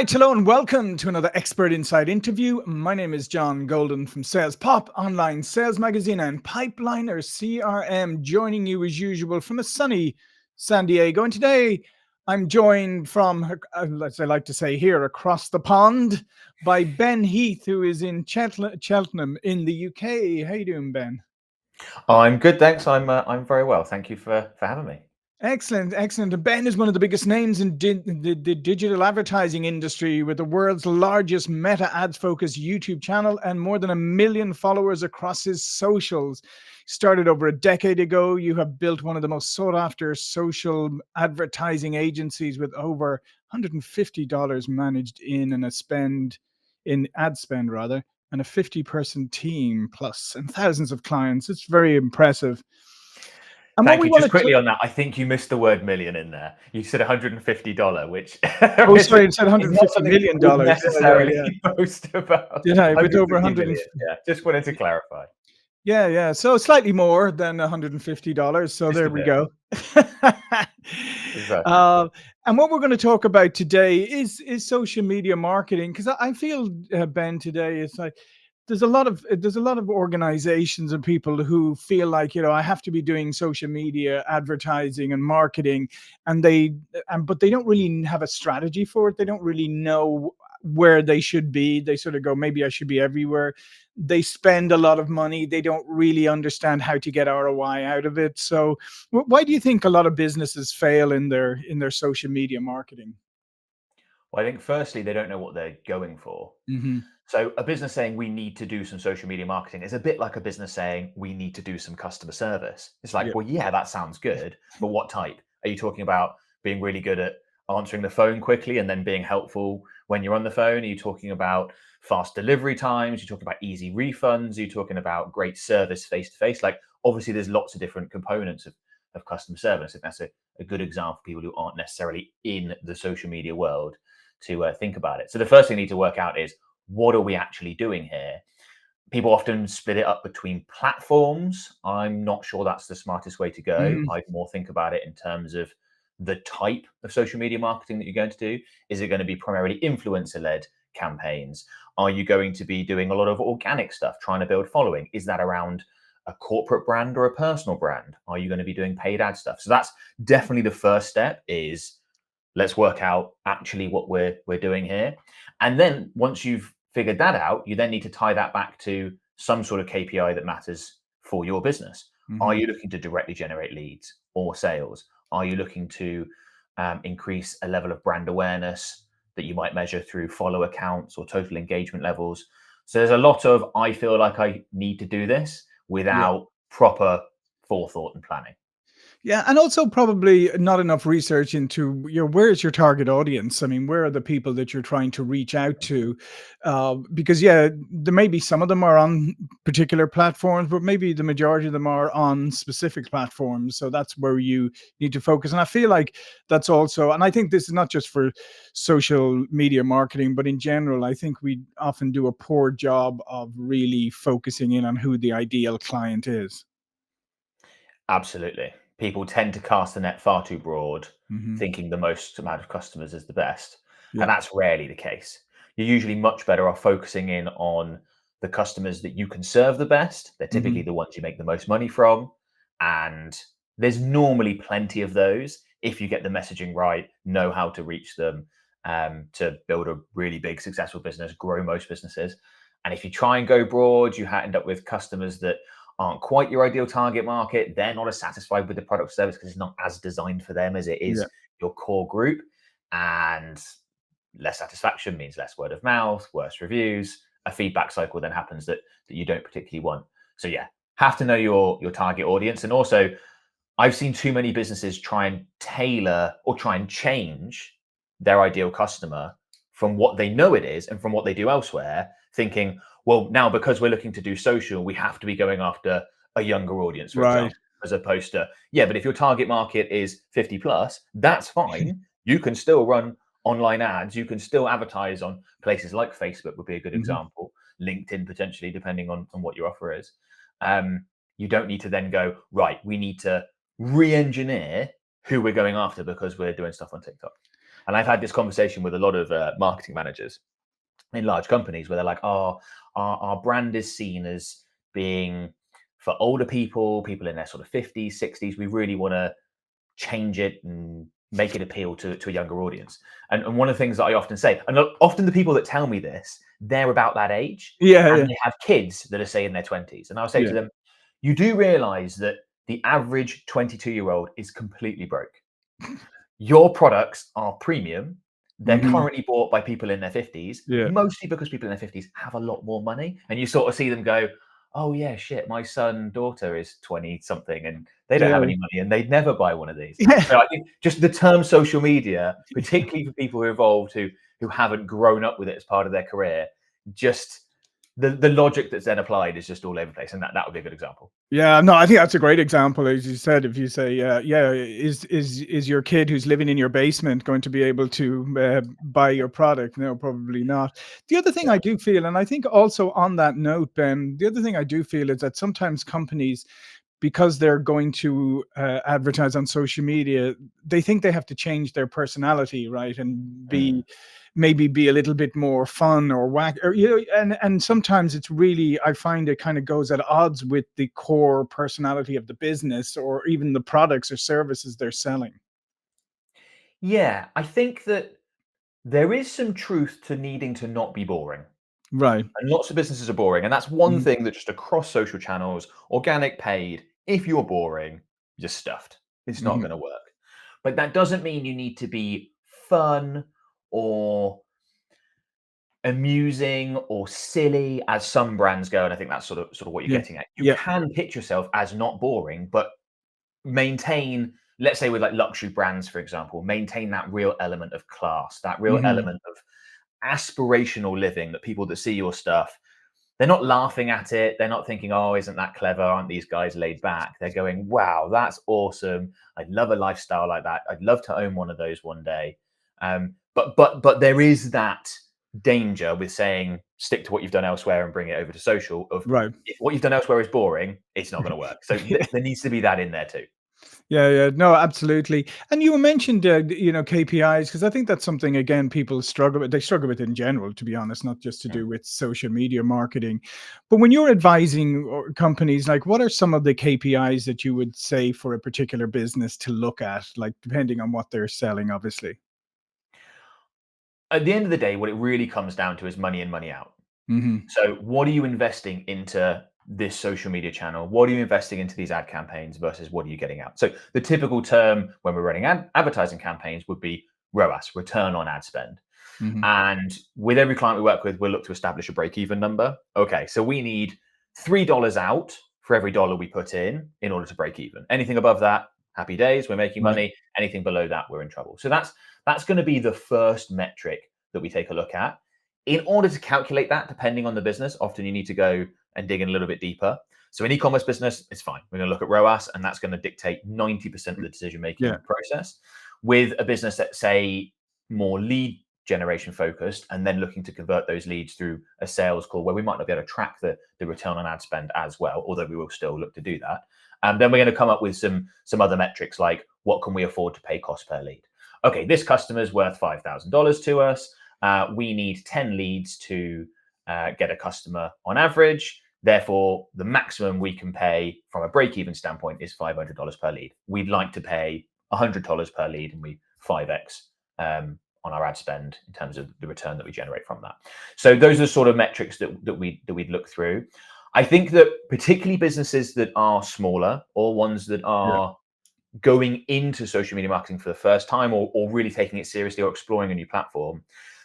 right, hello and welcome to another Expert Inside interview. My name is John Golden from Sales Pop, online sales magazine, and Pipeliner CRM, joining you as usual from a sunny San Diego. And today I'm joined from, as I like to say here, across the pond by Ben Heath, who is in Cheltenham in the UK. How you doing, Ben? I'm good, thanks. I'm very well. Thank you for having me. Excellent, excellent. And Ben is one of the biggest names in the digital advertising industry, with the world's largest meta ads focused YouTube channel and more than 1 million followers across his socials. Started over a decade ago. You have built one of the most sought after social advertising agencies with over $150 managed in ad spend rather, and a 50-person team plus and thousands of clients. It's very impressive. And what Thank we you. want Just to quickly on that, I think you missed the word million in there. You said $150, which Oh, is sorry, it said not $150 something million. people would Yeah, necessarily yeah. boast about. Did I? With over 150 100. million. Yeah, just wanted to clarify. Yeah, yeah. So slightly more than $150. So Just there a we bit. go. Exactly. uh, and what we're going to talk about today is social media marketing, because I feel, Ben, today it's like there's a lot of organizations and people who feel like, I have to be doing social media advertising and marketing, and but they don't really have a strategy for it. They don't really know where they should be. They sort of go, maybe I should be everywhere. They spend a lot of money. They don't really understand how to get ROI out of it. So why do you think a lot of businesses fail in their social media marketing? Well, I think firstly, they don't know what they're going for. Hmm. So a business saying we need to do some social media marketing is a bit like a business saying we need to do some customer service. It's like, Yeah. well, yeah, that sounds good, but what type? Are you talking about being really good at answering the phone quickly and then being helpful when you're on the phone? Are you talking about fast delivery times? Are you talking about easy refunds? Are you talking about great service face to face? Like, obviously, there's lots of different components of customer service. If that's a good example for people who aren't necessarily in the social media world to think about it. So the first thing you need to work out is, what are we actually doing here? People often split it up between platforms. I'm not sure that's the smartest way to go. Hmm. I'd more think about it in terms of the type of social media marketing that you're going to do. Is it going to be primarily influencer led campaigns? Are you going to be doing a lot of organic stuff, trying to build following? Is that around a corporate brand or a personal brand? Are you going to be doing paid ad stuff? So that's definitely the first step, is let's work out actually what we're doing here. And then once you've figured that out, you then need to tie that back to some sort of KPI that matters for your business. Are Hmm. you looking to directly generate leads or sales? Are you looking to increase a level of brand awareness that you might measure through follow accounts or total engagement levels? So there's a lot of, I feel like I need to do this Yeah. without proper forethought and planning. Yeah, and also probably not enough research into, where's your target audience? I mean, where are the people that you're trying to reach out to? Because yeah, there may be some of them are on particular platforms, but maybe the majority of them are on specific platforms. So that's where you need to focus. And I feel like that's also, and I think this is not just for social media marketing, but in general, I think we often do a poor job of really focusing in on who the ideal client is. Absolutely. People tend to cast the net far too broad, Hmm. thinking the most amount of customers is the best. Yeah. And that's rarely the case. You're usually much better off focusing in on the customers that you can serve the best. They're typically Hmm. the ones you make the most money from. And there's normally plenty of those if you get the messaging right, know how to reach them, to build a really big, successful business, grow most businesses. And if you try and go broad, you end up with customers that aren't quite your ideal target market. They're not as satisfied with the product or service because it's not as designed for them as it Yeah. is your core group. And less satisfaction means less word of mouth, worse reviews. A feedback cycle then happens that you don't particularly want. So yeah, have to know your target audience. And also, I've seen too many businesses try and tailor or try and change their ideal customer from what they know it is and from what they do elsewhere, thinking, well, now because we're looking to do social, we have to be going after a younger audience, for Right. example, as opposed to, yeah, but if your target market is 50 plus, that's fine. You can still run online ads. You can still advertise on places like Facebook, would be a good Mhm. example, LinkedIn potentially, depending on what your offer is. You don't need to then go, right, we need to re-engineer who we're going after because we're doing stuff on TikTok. And I've had this conversation with a lot of marketing managers in large companies where they're like, oh, our brand is seen as being for older people, people in their sort of 50s, 60s. We really want to change it and make it appeal to a younger audience. And one of the things that I often say, and often the people that tell me this, they're about that age Yeah, and yeah, they have kids that are, say, in their 20s. And I'll say yeah. to them, you do realize that the average 22-year-old is completely broke. Your products are premium. They're Mhm. currently bought by people in their 50s, Yeah. mostly because people in their 50s have a lot more money. And you sort of see them go, oh, yeah, shit, my son, daughter is 20 something and they don't have Yeah. any money and they'd never buy one of these. Yeah. So I think just the term social media, particularly for people who are involved who haven't grown up with it as part of their career, just the logic that's then applied is just all over the place. And that would be a good example. Yeah, no, I think that's a great example. As you said, if you say, yeah, is your kid who's living in your basement going to be able to buy your product? No, probably not. The other thing Yeah. I do feel, and I think also on that note, Ben, the other thing I do feel is that sometimes companies, because they're going to advertise on social media, they think they have to change their personality, right, and Mm. maybe be a little bit more fun or whack, or and sometimes it's really, I find it kind of goes at odds with the core personality of the business or even the products or services they're selling. Yeah, I think that there is some truth to needing to not be boring. Right. And lots of businesses are boring. And that's one Mhm. thing that just across social channels, organic, paid, if you're boring, you're stuffed. It's not Mhm. going to work. But that doesn't mean you need to be fun or amusing or silly as some brands go. And I think that's sort of what you're Yeah. getting at. You Yeah. can pitch yourself as not boring, but maintain, let's say with like luxury brands, for example, maintain that real element of class, that real Mhm. element of aspirational living that people that see your stuff, they're not laughing at it. They're not thinking, oh, isn't that clever? Aren't these guys laid back? They're going, wow, that's awesome. I'd love a lifestyle like that. I'd love to own one of those one day. But there is that danger with saying stick to what you've done elsewhere and bring it over to social. Of Right. if what you've done elsewhere is boring, it's not going to work. So there needs to be that in there too. Yeah, yeah, no, absolutely. And you mentioned, KPIs, because I think that's something again people struggle with. They struggle with in general, to be honest, not just to Mm. do with social media marketing. But when you're advising companies, like, what are some of the KPIs that you would say for a particular business to look at, like depending on what they're selling, obviously. At the end of the day, what it really comes down to is money in, money out. Hmm. So, what are you investing into this social media channel? What are you investing into these ad campaigns versus what are you getting out? So, the typical term when we're running advertising campaigns would be ROAS, return on ad spend. Hmm. And with every client we work with, we'll look to establish a break even number. Okay, so we need $3 out for every dollar we put in order to break even. Anything above that, happy days, we're making Right. money. Anything below that, we're in trouble. So that's going to be the first metric that we take a look at. In order to calculate that, depending on the business, often you need to go and dig in a little bit deeper. So in e-commerce business, it's fine. We're going to look at ROAS, and that's going to dictate 90% of the Yeah. decision-making process. With a business that's, say, more lead generation focused, and then looking to convert those leads through a sales call where we might not be able to track the return on ad spend as well, although we will still look to do that. And then we're going to come up with some other metrics like what can we afford to pay cost per lead. Okay, this customer is worth $5,000 to us. We need 10 leads to get a customer on average. Therefore, the maximum we can pay from a break-even standpoint is $500 per lead. We'd like to pay $100 per lead, and we 5x on our ad spend in terms of the return that we generate from that. So those are the sort of metrics that we'd look through. I think that particularly businesses that are smaller or ones that Yeah. are going into social media marketing for the first time, or really taking it seriously or exploring a new platform,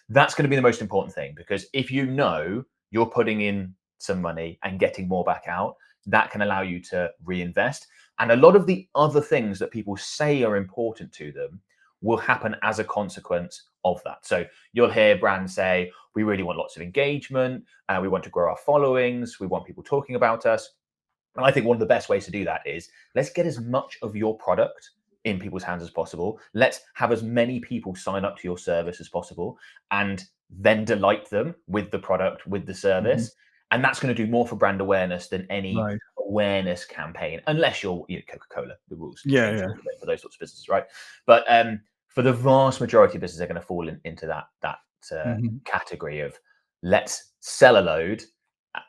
that's going to be the most important thing. Because if you know you're putting in some money and getting more back out, that can allow you to reinvest. And a lot of the other things that people say are important to them will happen as a consequence of that. So you'll hear brands say, we really want lots of engagement, we want to grow our followings, we want people talking about us. And I think one of the best ways to do that is let's get as much of your product in people's hands as possible. Let's have as many people sign up to your service as possible, and then delight them with the product, with the Hmm. service. And that's going to do more for brand awareness than any Right. awareness campaign, unless you're Coca-Cola. The rules Yeah. change a Yeah. little bit for those sorts of businesses, right? But For the vast majority of businesses, they're going to fall into that Mhm. category of let's sell a load,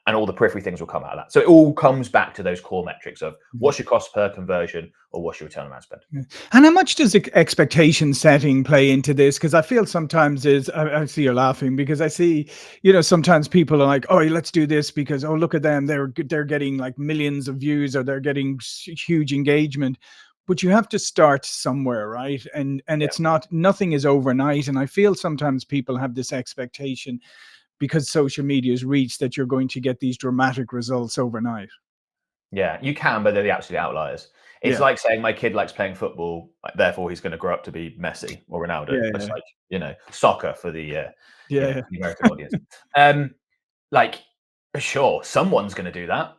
and all the periphery things will come out of that. So it all comes back to those core metrics of Mhm. what's your cost per conversion or what's your return on ad spend. Yeah. And how much does expectation setting play into this? Because I feel sometimes I see you're laughing because I see, sometimes people are like, oh, let's do this because, oh, look at them. They're getting like millions of views or they're getting huge engagement. But you have to start somewhere, right? And Yeah. it's nothing is overnight. And I feel sometimes people have this expectation because social media is reached that you're going to get these dramatic results overnight. Yeah, you can, but they're the absolute outliers. It's Yeah. like saying my kid likes playing football, therefore he's going to grow up to be Messi or Ronaldo. Yeah. It's Yeah. like soccer for the Yeah. the American audience. Um, like, sure, someone's going to do that.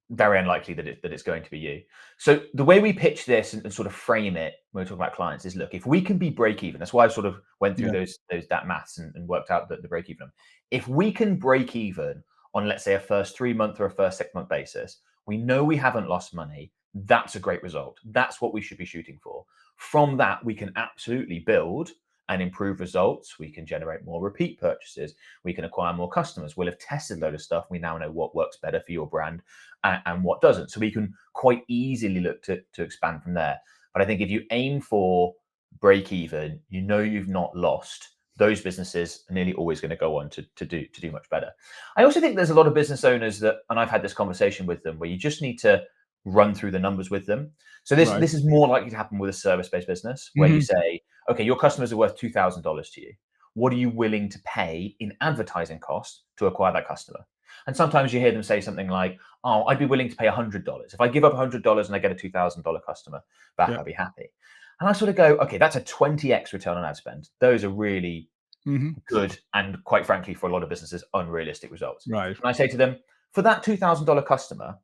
Very unlikely that it's going to be you. So the way we pitch this and sort of frame it when we talk about clients is, look, if we can be break even, that's why I sort of went through Yeah. those that maths and worked out the break even. If we can break even on, let's say, a first 3 month or a first 6 month basis, we know we haven't lost money. That's a great result. That's what we should be shooting for. From that, we can absolutely build and improve results. We can generate more repeat purchases. We can acquire more customers. We'll have tested a load of stuff. We now know what works better for your brand and what doesn't. So we can quite easily look to expand from there. But I think if you aim for break even, you've not lost. Those businesses are nearly always going to go on to do much better. I also think there's a lot of business owners that, and I've had this conversation with them, where you just need to run through the numbers with them. So Right. this is more likely to happen with a service-based business where you Mhm. say, okay, your customers are worth $2,000 to you. What are you willing to pay in advertising costs to acquire that customer? And sometimes you hear them say something like, oh, I'd be willing to pay $100. If I give up $100 and I get a $2,000 customer back, Yeah. I'll be happy. And I sort of go, okay, that's a 20x return on ad spend. Those are really Mhm. good and, quite frankly, for a lot of businesses, unrealistic results. Right. And I say to them, for that $2,000 customer,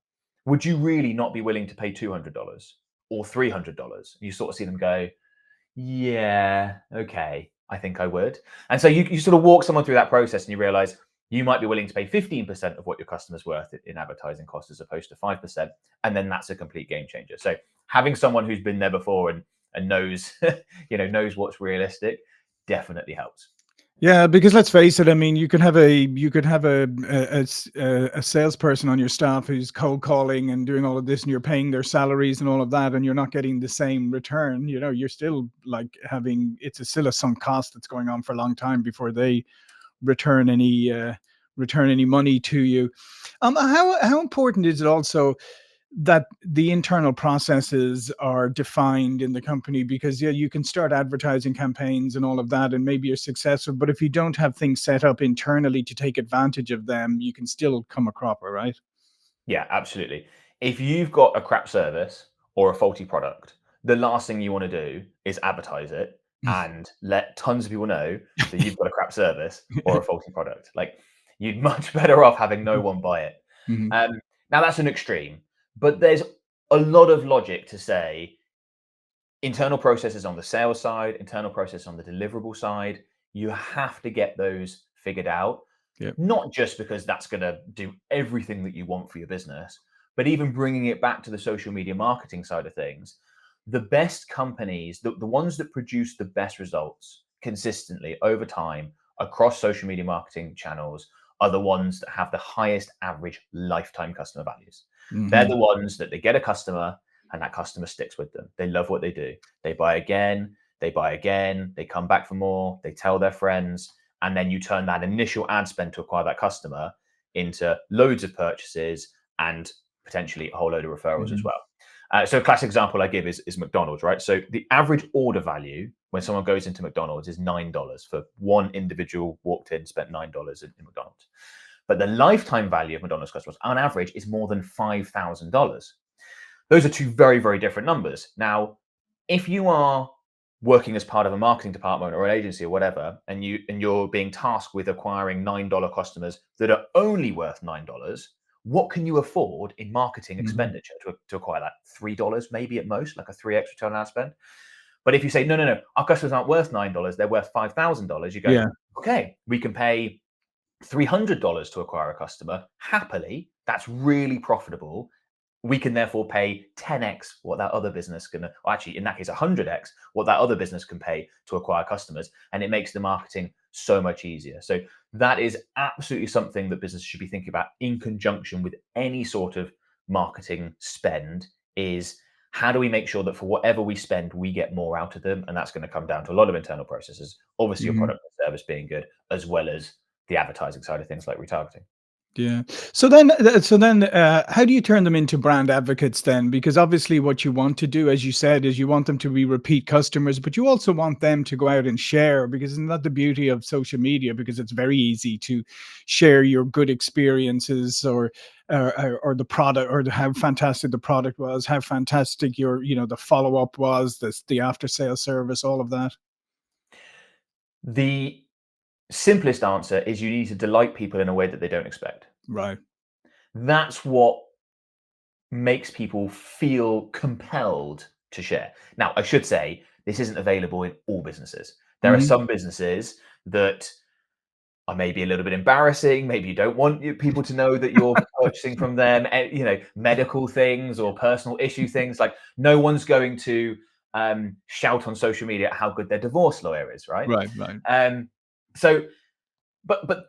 would you really not be willing to pay $200 or $300? You sort of see them go, yeah, okay, I think I would. And so you sort of walk someone through that process and you realize you might be willing to pay 15% of what your customer's worth in advertising costs as opposed to 5%. And then that's a complete game changer. So having someone who's been there before and knows, knows what's realistic definitely helps. Yeah, because let's face it. I mean, you could have a salesperson on your staff who's cold calling and doing all of this, and you're paying their salaries and all of that, and you're not getting the same return. You're still like having still a sunk cost that's going on for a long time before they return any uh, return any money to you. How important is it also that the internal processes are defined in the company? Because yeah, you can start advertising campaigns and all of that and maybe you're successful, but if you don't have things set up internally to take advantage of them, you can still come a cropper, right? Yeah, absolutely. If you've got a crap service or a faulty product, the last thing you want to do is advertise it and let tons of people know that you've got a crap service or a faulty product. Like, you'd much better off having no one buy it. Mhm. Um, Now that's an extreme, but there's a lot of logic to say internal processes on the sales side, internal process on the deliverable side. You have to get those figured out, Yep. not just because that's going to do everything that you want for your business, but even bringing it back to the social media marketing side of things. The best companies, the ones that produce the best results consistently over time across social media marketing channels, are the ones that have the highest average lifetime customer values. They're Mhm. the ones that they get a customer and that customer sticks with them. They love what they do. They buy again, they come back for more, they tell their friends, and then you turn that initial ad spend to acquire that customer into loads of purchases and potentially a whole load of referrals as Mhm. well. So a classic example I give is McDonald's, right? So the average order value when someone goes into McDonald's is $9 for one individual walked in, spent $9 in McDonald's. But the lifetime value of McDonald's customers on average is more than $5,000. Those are two very, very different numbers. Now, if you are working as part of a marketing department or an agency or whatever, and you're being tasked with acquiring $9 customers that are only worth $9, what can you afford in marketing Mhm. expenditure to acquire that? $3 maybe at most, like a 3x return on ad spend. But if you say, no, no, no, our customers aren't worth $9, they're worth $5,000, you go, Yeah. okay, we can pay $300 to acquire a customer happily. That's really profitable. we can therefore pay 10x what that other business can, or actually in that case 100x what that other business can pay to acquire customers, and it makes the marketing so much easier. So that is absolutely something that businesses should be thinking about in conjunction with any sort of marketing spend, is how do we make sure that for whatever we spend we get more out of them? And that's going to come down to a lot of internal processes, obviously your Mhm. product and service being good, as well as the advertising side of things like retargeting. Yeah. How do you turn them into brand advocates then? Because obviously, what you want to do, as you said, is you want them to be repeat customers, but you also want them to go out and share. Because isn't that the beauty of social media? Because it's very easy to share your good experiences, or the product, or how fantastic the product was, how fantastic your, the follow up was, the after sale service, all of that. The simplest answer is you need to delight people in a way that they don't expect. Right. That's what makes people feel compelled to share. Now, I should say this isn't available in all businesses. There are Hmm. some businesses that are maybe a little bit embarrassing. Maybe you don't want people to know that you're purchasing from them. Medical things or personal issue things. Like no one's going to shout on social media how good their divorce lawyer is, right? Right. Right. Um, so, but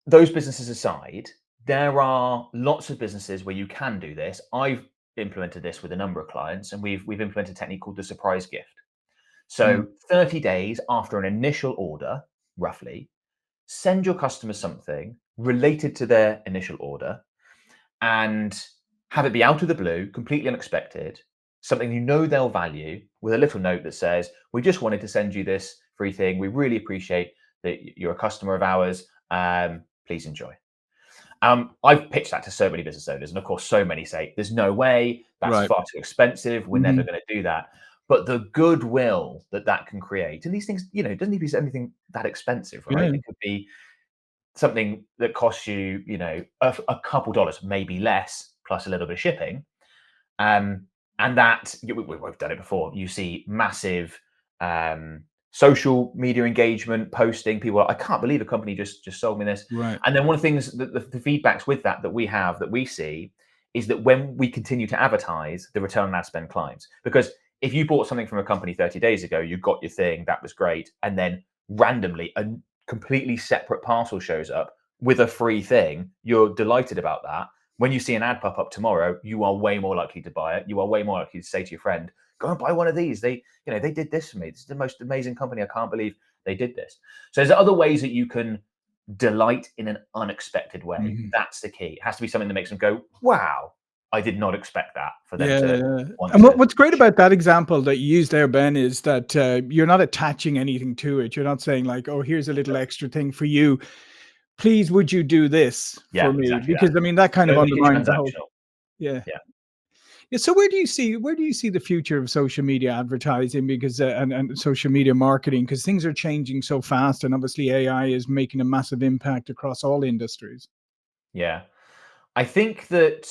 those businesses aside, there are lots of businesses where you can do this. I've implemented this with a number of clients, and we've implemented a technique called the surprise gift. Mm. So 30 days after an initial order, roughly, send your customer something related to their initial order and have it be out of the blue, completely unexpected, something you know they'll value, with a little note that says, we just wanted to send you this free thing. We really appreciate that you're a customer of ours. Please enjoy. I've pitched that to so many business owners, and of course, so many say, "There's no way. That's Right. far too expensive. We're never Hmm. going to do that." But the goodwill that that can create, and these things, it doesn't need to be anything that expensive, right? Yeah. It could be something that costs you, a couple dollars, maybe less, plus a little bit of shipping. Um, and that we've done it before. You see massive um, social media engagement, posting. People, I can't believe a company just sold me this. Right. And then one of the things that the feedbacks with that we see is that when we continue to advertise, the return on ad spend climbs. Because if you bought something from a company 30 days ago, you got your thing, that was great, and then randomly a completely separate parcel shows up with a free thing, you're delighted about that. When you see an ad pop up tomorrow, you are way more likely to buy it. You are way more likely to say to your friend, "Go and buy one of these. They did this for me. This is the most amazing company. I can't believe they did this." So there's other ways that you can delight in an unexpected way. Mhm. That's the key. It has to be something that makes them go, "Wow, I did not expect that," for them Yeah, to yeah. want And to. what's great about that example that you used there, Ben, is that you're not attaching anything to it. You're not saying like, "Oh, here's a little extra thing for you. Please, would you do this Yeah, for me?" exactly that. Because I mean, that kind of Don't make it undermines the whole. transactional. Yeah. Yeah. Yeah. So where do you see the future of social media advertising? Because and social media marketing, because things are changing so fast, and obviously AI is making a massive impact across all industries. Yeah. I think that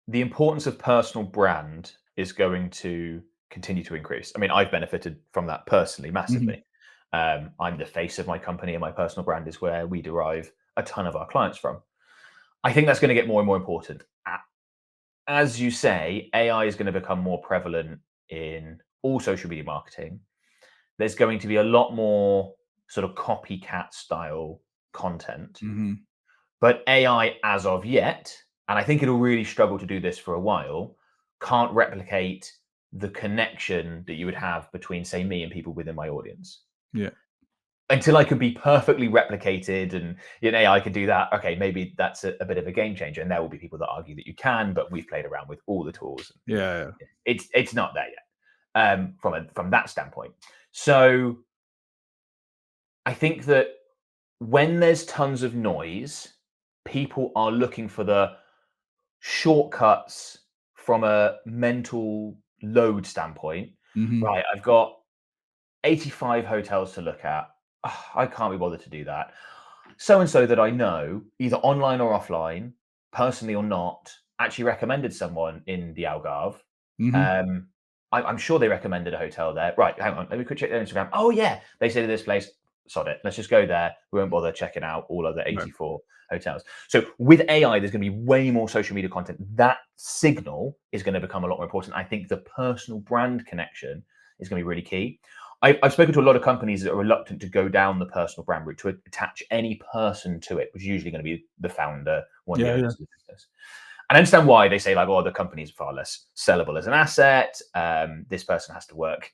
the importance of personal brand is going to continue to increase. I mean, I've benefited from that personally Mhm. massively. I'm the face of my company, and my personal brand is where we derive a ton of our clients from. I think that's going to get more and more important. As you say, AI is going to become more prevalent in all social media marketing. There's going to be a lot more sort of copycat style content. Mhm. But AI, as of yet, and I think it'll really struggle to do this for a while, can't replicate the connection that you would have between, say, me and people within my audience. Yeah. Until I can be perfectly replicated and AI can do that, okay, maybe that's a bit of a game changer. And there will be people that argue that you can, but we've played around with all the tools. Yeah. It's not there yet from that standpoint. So I think that when there's tons of noise, people are looking for the shortcuts from a mental load standpoint. Mhm. Right, I've got 85 hotels to look at. Ugh, I can't be bothered to do that. So and so that I know, either online or offline, personally or not, actually recommended someone in the Algarve. Mhm. Um, I'm sure they recommended a hotel there. Right, hang on, let me quick check their Instagram. Oh yeah, they said this place. sod it, let's just go there. We won't bother checking out all other Right. 84 hotels. So with AI, there's going to be way more social media content. That signal is going to become a lot more important. I think the personal brand connection is going to be really key. I've spoken to a lot of companies that are reluctant to go down the personal brand route, to attach any person to it, which is usually going to be the founder, one of the Yeah, yeah. owners of the business. And I understand why. They say like, oh, the company's far less sellable as an asset. This person has to work,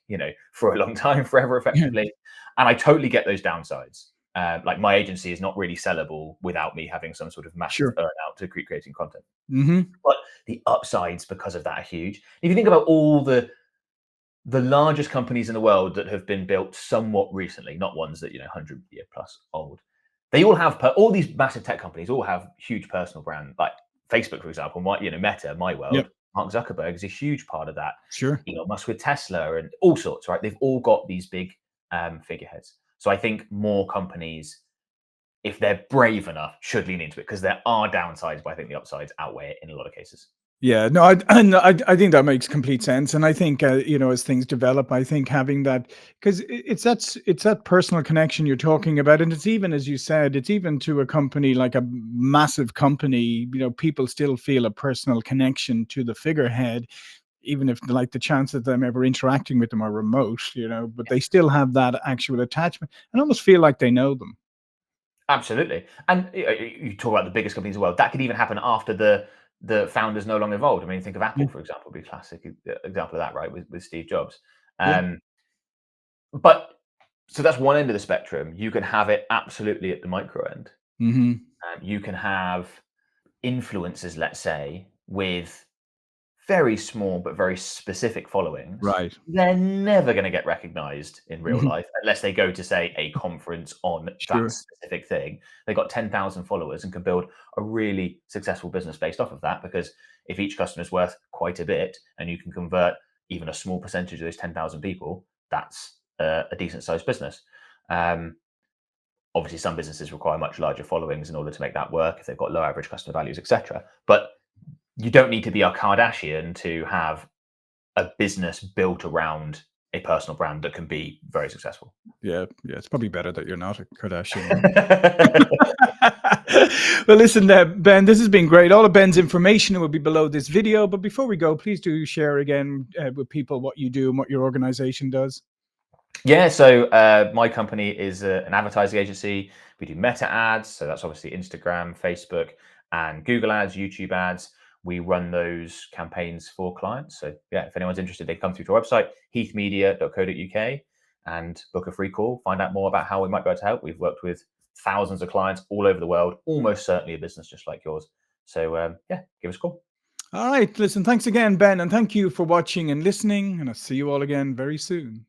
for a long time, forever, Yeah. effectively. And I totally get those downsides. Like my agency is not really sellable without me having some sort of massive Sure. earn out to creating content. Mm-hmm. But the upsides because of that are huge. If you think about all the largest companies in the world that have been built somewhat recently, not ones that 100-year plus old, they all have all these massive tech companies all have huge personal brand. Like Facebook, for example, Meta, my world, Yep. Mark Zuckerberg is a huge part of that. Sure. Elon Musk with Tesla and all sorts, right? They've all got these big figureheads. So I think more companies, if they're brave enough, should lean into it, because there are downsides, but I think the upsides outweigh it in a lot of cases. Yeah, no, I think that makes complete sense, and I think as things develop, I think having that, because it's that personal connection you're talking about, and it's even, as you said, it's even to a company like a massive company. People still feel a personal connection to the figurehead, even if like the chance of them ever interacting with them are remote. But they still have that actual attachment, and almost feel like they know them. Absolutely. And you talk about the biggest companies in the world. That could even happen after the founder's no longer involved. I mean, think of Yeah, Apple, for example, would be a classic example of that, right? With Steve Jobs. yeah, Um, but so that's one end of the spectrum. You can have it absolutely at the micro end. hmm, You can have influencers, let's say, with very small but very specific followings. right. They're never going to get recognized in real Mhm. life unless they go to, say, a conference on that Sure. specific thing. They got 10,000 followers and can build a really successful business based off of that, because if each customer is worth quite a bit and you can convert even a small percentage of those 10,000 people, that's a decent sized business. Um, Obviously, some businesses require much larger followings in order to make that work if they've got low average customer values, etc. But you don't need to be a Kardashian to have a business built around a personal brand that can be very successful. Yeah, yeah. It's probably better that you're not a Kardashian. Well, listen, Ben, this has been great. All of Ben's information will be below this video. But before we go, please do share again with people what you do and what your organization does. Yeah, so my company is an advertising agency. We do meta ads, so that's obviously Instagram, Facebook, and Google ads, YouTube ads. We run those campaigns for clients. So yeah, if anyone's interested, they come through to our website, heathmedia.co.uk, and book a free call, find out more about how we might be able to help. We've worked with thousands of clients all over the world, almost certainly a business just like yours. So yeah, give us a call. All right. Listen, thanks again, Ben. And thank you for watching and listening. And I'll see you all again very soon.